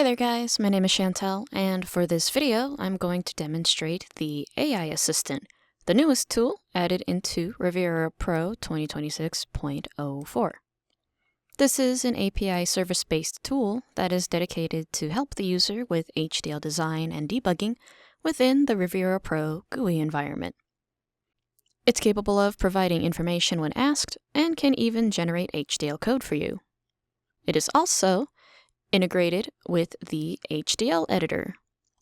Hi there guys, my name is Chantel, and for this video I'm going to demonstrate the AI Assistant, the newest tool added into Riviera-PRO 2026.04. This is an API service-based tool that is dedicated to help the user with HDL design and debugging within the Riviera-PRO GUI environment. It's capable of providing information when asked and can even generate HDL code for you. It is also integrated with the HDL Editor,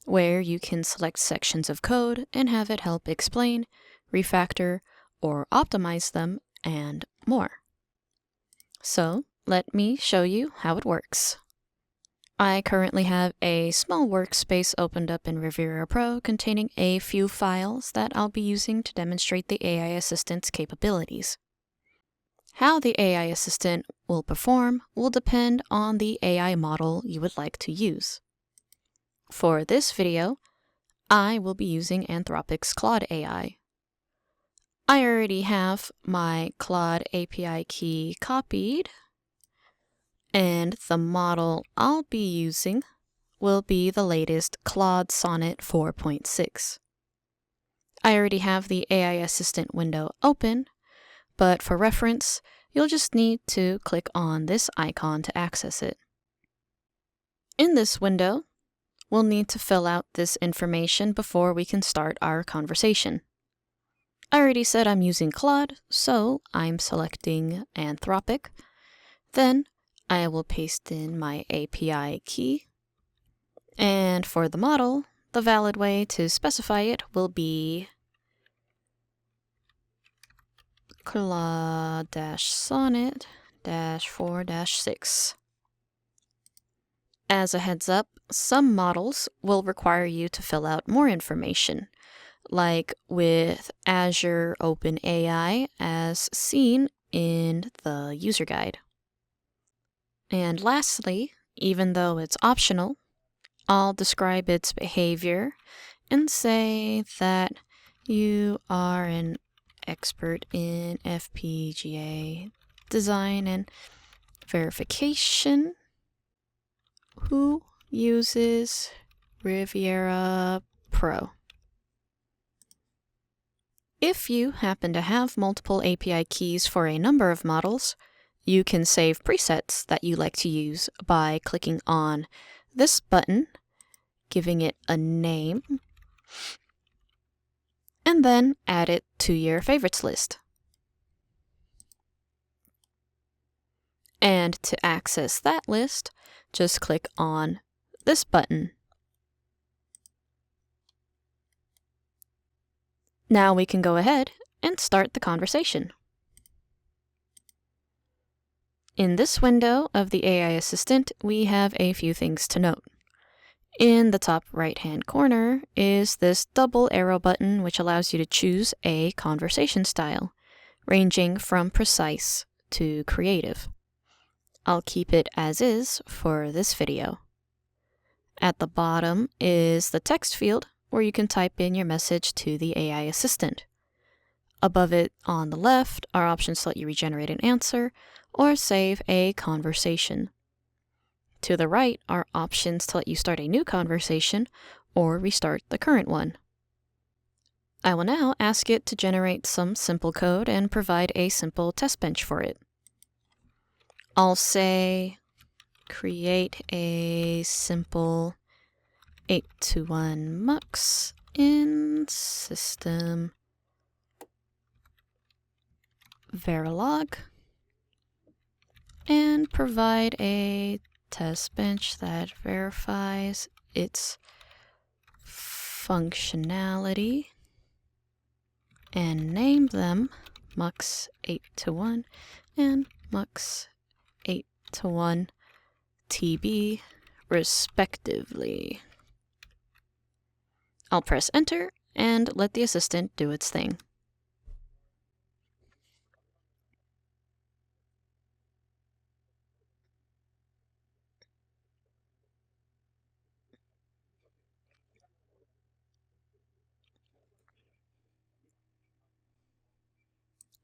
where you can select sections of code and have it help explain, refactor, or optimize them, and more. So let me show you how it works. I currently have a small workspace opened up in Riviera-PRO containing a few files that I'll be using to demonstrate the AI Assistant's capabilities. How the AI Assistant will perform will depend on the AI model you would like to use. For this video, I will be using Anthropic's Claude AI. I already have my Claude API key copied, and the model I'll be using will be the latest Claude Sonnet 4.6. I already have the AI Assistant window open, but for reference, you'll just need to click on this icon to access it. In this window, we'll need to fill out this information before we can start our conversation. I already said I'm using Claude, so I'm selecting Anthropic. Then I will paste in my API key. And for the model, the valid way to specify it will be Claude-Sonnet-4-6. As a heads up, some models will require you to fill out more information, like with Azure OpenAI as seen in the user guide. And lastly, even though it's optional, I'll describe its behavior and say that you are an expert in FPGA design and verification who uses Riviera-PRO. If you happen to have multiple API keys for a number of models, you can save presets that you like to use by clicking on this button, giving it a name, and then add it to your favorites list. And to access that list, just click on this button. Now we can go ahead and start the conversation. In this window of the AI Assistant, we have a few things to note. In the top right-hand corner is this double arrow button which allows you to choose a conversation style, ranging from precise to creative. I'll keep it as is for this video. At the bottom is the text field where you can type in your message to the AI Assistant. Above it on the left are options to let you regenerate an answer or save a conversation. To the right are options to let you start a new conversation or restart the current one. I will now ask it to generate some simple code and provide a simple test bench for it. I'll say, create a simple 8-to-1 mux in system Verilog and provide a test bench that verifies its functionality and name them mux 8-to-1 and mux 8-to-1 TB respectively. I'll press enter and let the assistant do its thing.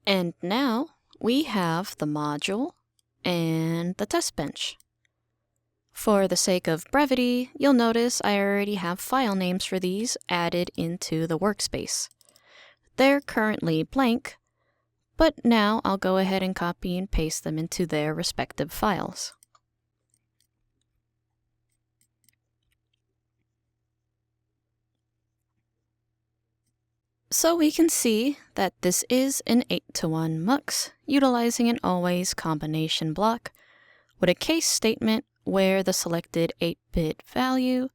And now we have the module and the test bench. For the sake of brevity, you'll notice I already have file names for these added into the workspace. They're currently blank, but now I'll go ahead and copy and paste them into their respective files. So we can see that this is an 8-to-1 mux utilizing an always combination block with a case statement where the selected 8-bit value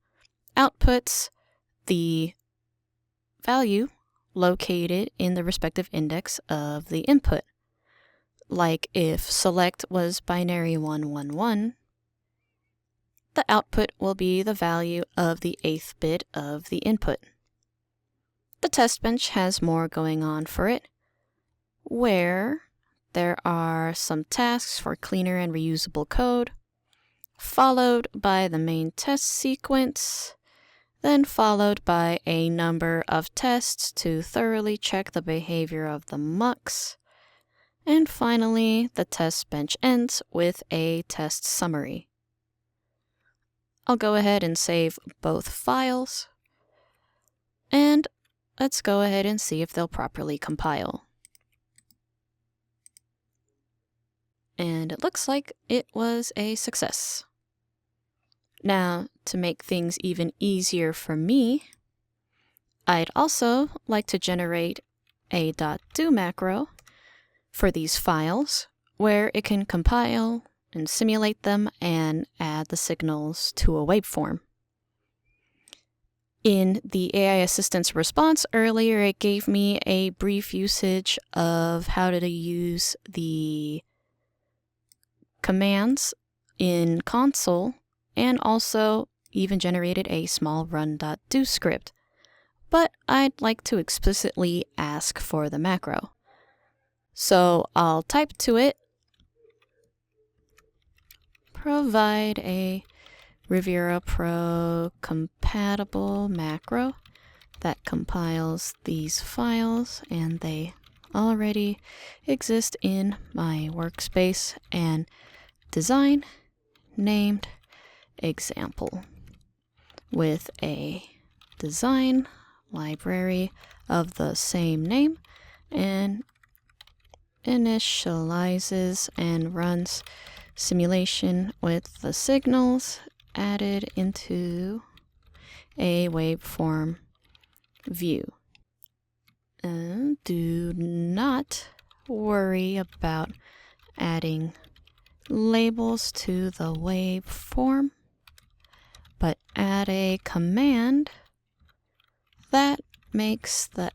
outputs the value located in the respective index of the input. Like if select was binary 111, the output will be the value of the 8th bit of the input. The test bench has more going on for it, where there are some tasks for cleaner and reusable code, followed by the main test sequence, then followed by a number of tests to thoroughly check the behavior of the mux, and finally the test bench ends with a test summary. I'll go ahead and save both files, and let's go ahead and see if they'll properly compile. And it looks like it was a success. Now, to make things even easier for me, I'd also like to generate a .do macro for these files where it can compile and simulate them and add the signals to a waveform. In the AI Assistant's response earlier, it gave me a brief usage of how to use the commands in console, and also even generated a small run.do script. But I'd like to explicitly ask for the macro. So I'll type to it, provide a Riviera-PRO compatible macro that compiles these files, and they already exist in my workspace, and design named example with a design library of the same name, and initializes and runs simulation with the signals added into a waveform view. And do not worry about adding labels to the waveform, but add a command that makes the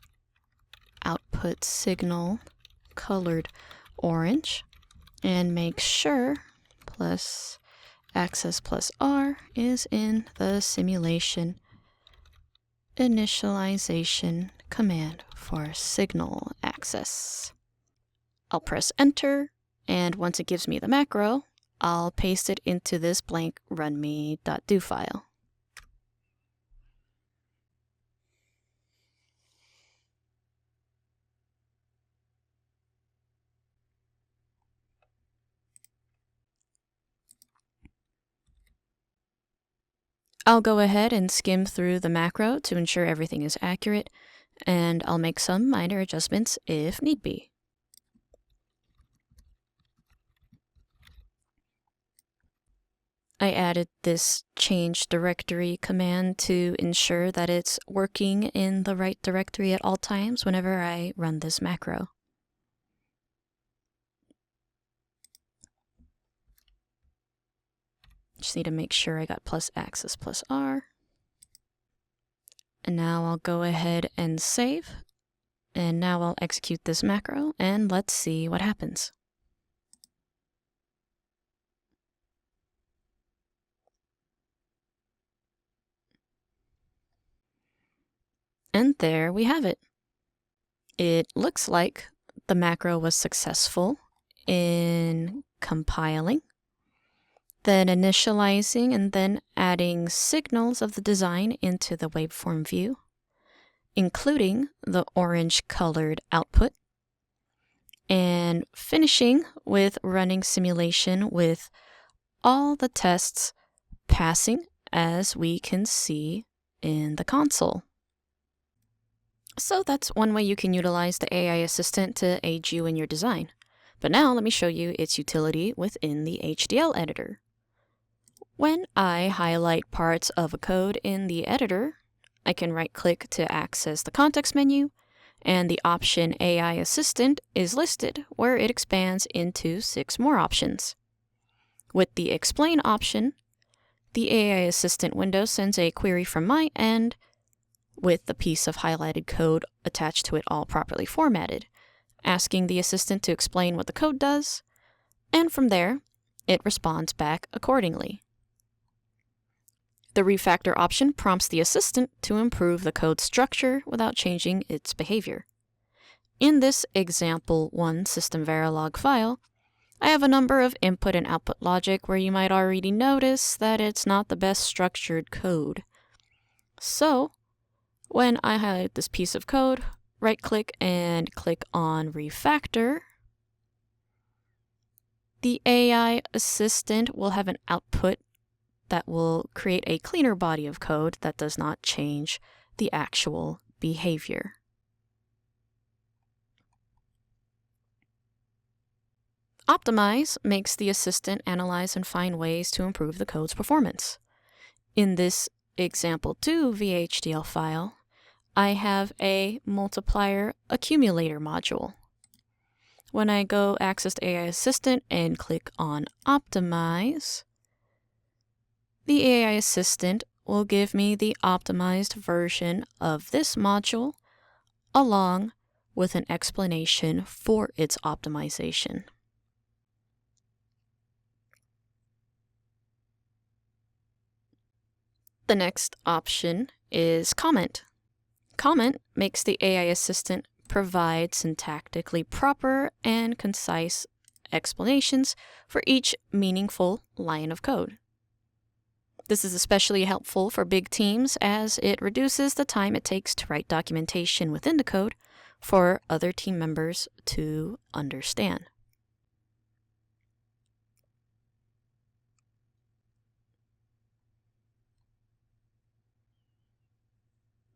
output signal colored orange, and make sure plus access plus R is in the simulation initialization command for signal access. I'll press enter, and once it gives me the macro, I'll paste it into this blank runme.do file. I'll go ahead and skim through the macro to ensure everything is accurate, and I'll make some minor adjustments if need be. I added this change directory command to ensure that it's working in the right directory at all times whenever I run this macro. Just need to make sure I got plus access plus R. And now I'll go ahead and save. And now I'll execute this macro, and let's see what happens. And there we have it. It looks like the macro was successful in compiling, then initializing, and then adding signals of the design into the waveform view, including the orange colored output, and finishing with running simulation with all the tests passing, as we can see in the console. So that's one way you can utilize the AI assistant to aid you in your design. But now let me show you its utility within the HDL editor. When I highlight parts of a code in the editor, I can right-click to access the context menu, and the option AI Assistant is listed where it expands into 6 more options. With the Explain option, the AI Assistant window sends a query from my end with the piece of highlighted code attached to it all properly formatted, asking the assistant to explain what the code does, and from there, it responds back accordingly. The refactor option prompts the assistant to improve the code structure without changing its behavior. In this example 1 system Verilog file, I have a number of input and output logic where you might already notice that it's not the best structured code. So, when I highlight this piece of code, right-click and click on Refactor, the AI assistant will have an output that will create a cleaner body of code that does not change the actual behavior. Optimize makes the assistant analyze and find ways to improve the code's performance. In this example 2 VHDL file, I have a multiplier accumulator module. When I go access the AI assistant and click on Optimize, the AI assistant will give me the optimized version of this module along with an explanation for its optimization. The next option is Comment. Comment makes the AI assistant provide syntactically proper and concise explanations for each meaningful line of code. This is especially helpful for big teams as it reduces the time it takes to write documentation within the code for other team members to understand.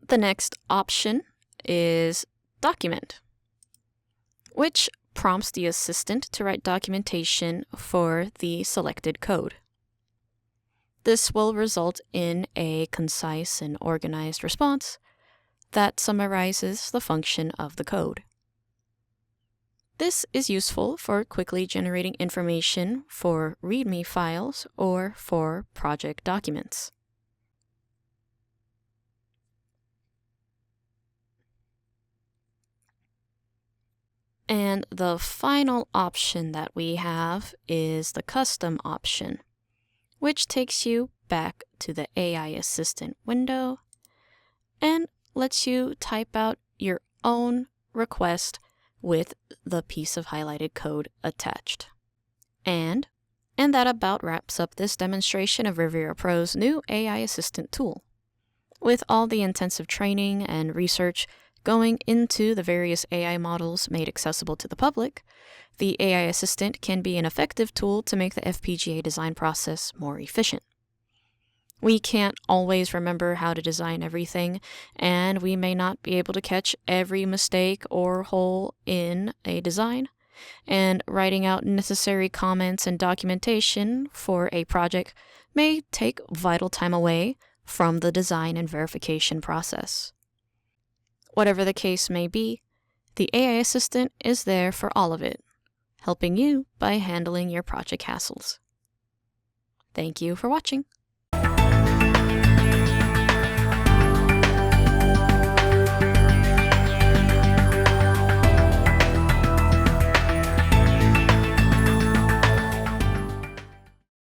The next option is Document, which prompts the assistant to write documentation for the selected code. This will result in a concise and organized response that summarizes the function of the code. This is useful for quickly generating information for README files or for project documents. And the final option that we have is the Custom option, which takes you back to the AI Assistant window and lets you type out your own request with the piece of highlighted code attached. And that about wraps up this demonstration of Riviera-PRO's new AI Assistant tool. With all the intensive training and research going into the various AI models made accessible to the public, the AI Assistant can be an effective tool to make the FPGA design process more efficient. We can't always remember how to design everything, and we may not be able to catch every mistake or hole in a design, and writing out necessary comments and documentation for a project may take vital time away from the design and verification process. Whatever the case may be, the AI Assistant is there for all of it, helping you by handling your project hassles. Thank you for watching.